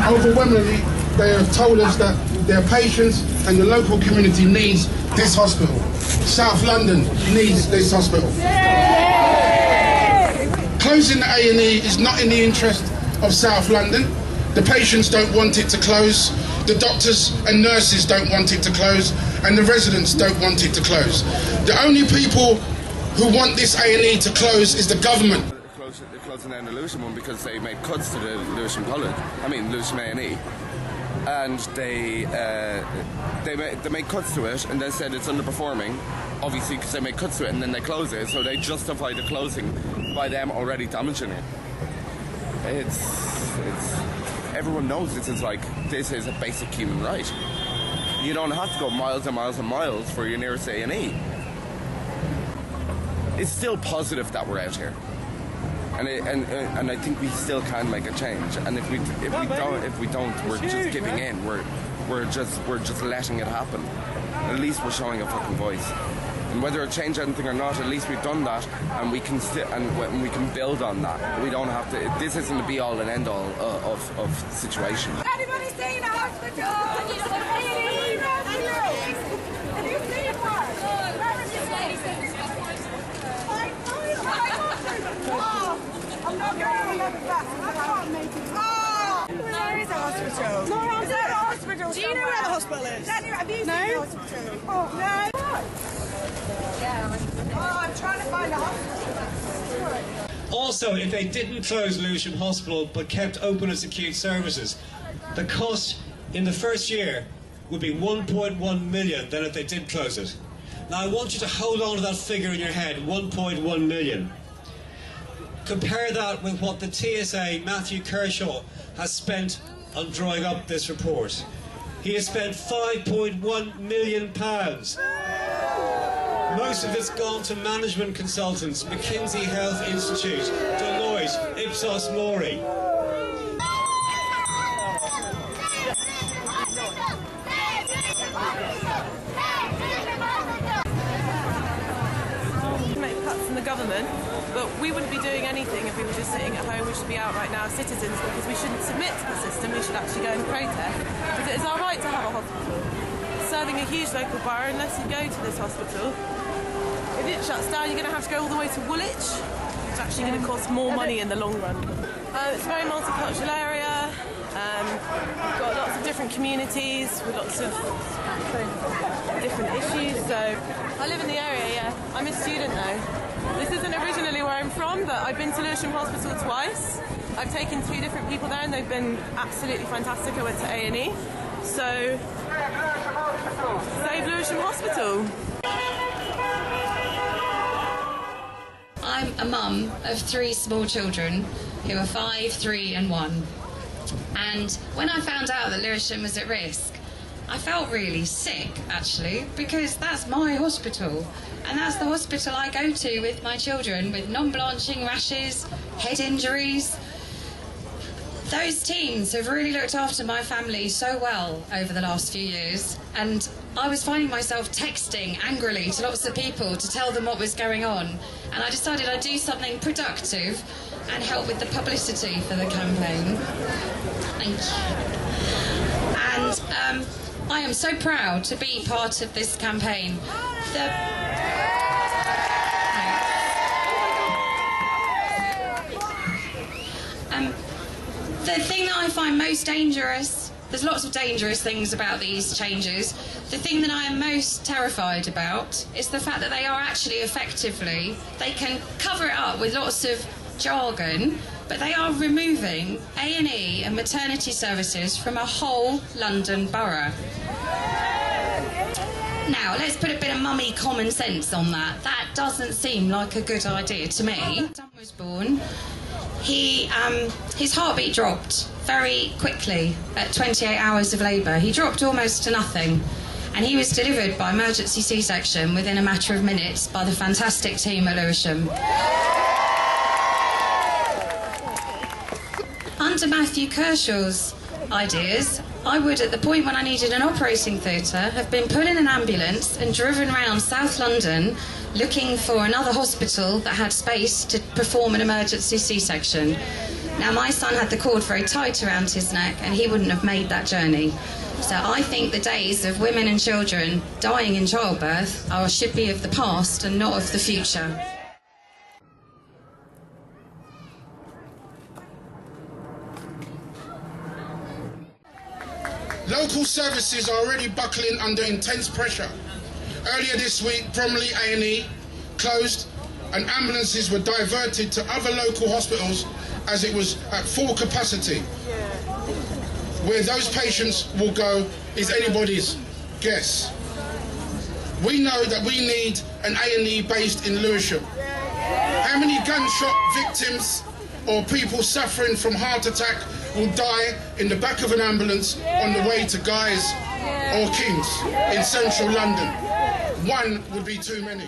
Overwhelmingly, they have told us that their patients and the local community needs this hospital. South London needs this hospital. Closing the A&E is not in the interest of South London. The patients don't want it to close, the doctors and nurses don't want it to close, and the residents don't want it to close. The only people who want this A&E to close is the government. They're closing down the Lewisham one because they made cuts to the Lewisham Lewisham A&E, and they made cuts to it and then said it's underperforming, obviously because they made cuts to it and then they close it, so they justify the closing by them already damaging it. It's everyone knows this is a basic human right. You don't have to go miles and miles and miles for your nearest A&E. It's still positive that we're out here. And I think we still can make a change. And if we don't, we're just giving in. We're just letting it happen. At least we're showing a fucking voice. And whether it changes anything or not, at least we've done that, and we can we can build on that. We don't have to. This isn't the be all and end all of situation. Anybody seen a hospital? I'm not going to another class. I can't make it. Oh! Where is the hospital? No, is there a hospital? Do you know where the hospital is? Have you seen the hospital? Oh, no. Oh, I'm trying to find a hospital. Also, if they didn't close Lewisham Hospital but kept open its acute services, the cost in the first year would be 1.1 million than if they did close it. Now, I want you to hold on to that figure in your head, 1.1 million. Compare that with what the TSA, Matthew Kershaw, has spent on drawing up this report. He has spent £5.1 million. Most of it's gone to management consultants, McKinsey Health Institute, Deloitte, Ipsos Mori. Make cuts in the government, but we wouldn't be doing anything if we were just sitting at home. We should be out right now as citizens, because we shouldn't submit to the system. We should actually go and protest, because it is our right to have a hospital. It's serving a huge local borough. Unless you go to this hospital, if it shuts down, you're going to have to go all the way to Woolwich. It's actually going to cost more money in the long run. It's a very multicultural area. We've got lots of different communities with lots of different issues. So I live in the area, yeah. I'm a student though. This isn't originally where I'm from, but I've been to Lewisham Hospital twice. I've taken 2 different people there and they've been absolutely fantastic. I went to A&E. So, save Lewisham Hospital. I'm a mum of 3 small children who are 5, 3 and 1. And when I found out that Lewisham was at risk, I felt really sick, actually, because that's my hospital. And that's the hospital I go to with my children with non-blanching rashes, head injuries. Those teams have really looked after my family so well over the last few years, and I was finding myself texting angrily to lots of people to tell them what was going on, and I decided I'd do something productive and help with the publicity for the campaign. Thank you. And I am so proud to be part of this campaign. The thing that I find most dangerous, there's lots of dangerous things about these changes. The thing that I am most terrified about is the fact that they are actually effectively, they can cover it up with lots of jargon, but they are removing A&E and maternity services from a whole London borough. Now, let's put a bit of mummy common sense on that. That doesn't seem like a good idea to me. When Tom was born, his heartbeat dropped very quickly at 28 hours of labour. He dropped almost to nothing, and he was delivered by emergency C-section within a matter of minutes by the fantastic team at Lewisham. Under Matthew Kershaw's ideas, I would, at the point when I needed an operating theatre, have been put in an ambulance and driven around South London looking for another hospital that had space to perform an emergency C-section. Now, my son had the cord very tight around his neck and he wouldn't have made that journey. So I think the days of women and children dying in childbirth should be of the past and not of the future. Local services are already buckling under intense pressure. Earlier this week, Bromley A&E closed and ambulances were diverted to other local hospitals as it was at full capacity. Where those patients will go is anybody's guess. We know that we need an A&E based in Lewisham. How many gunshot victims or people suffering from heart attack will die in the back of an ambulance on the way to Guy's or King's in central London? One would be too many.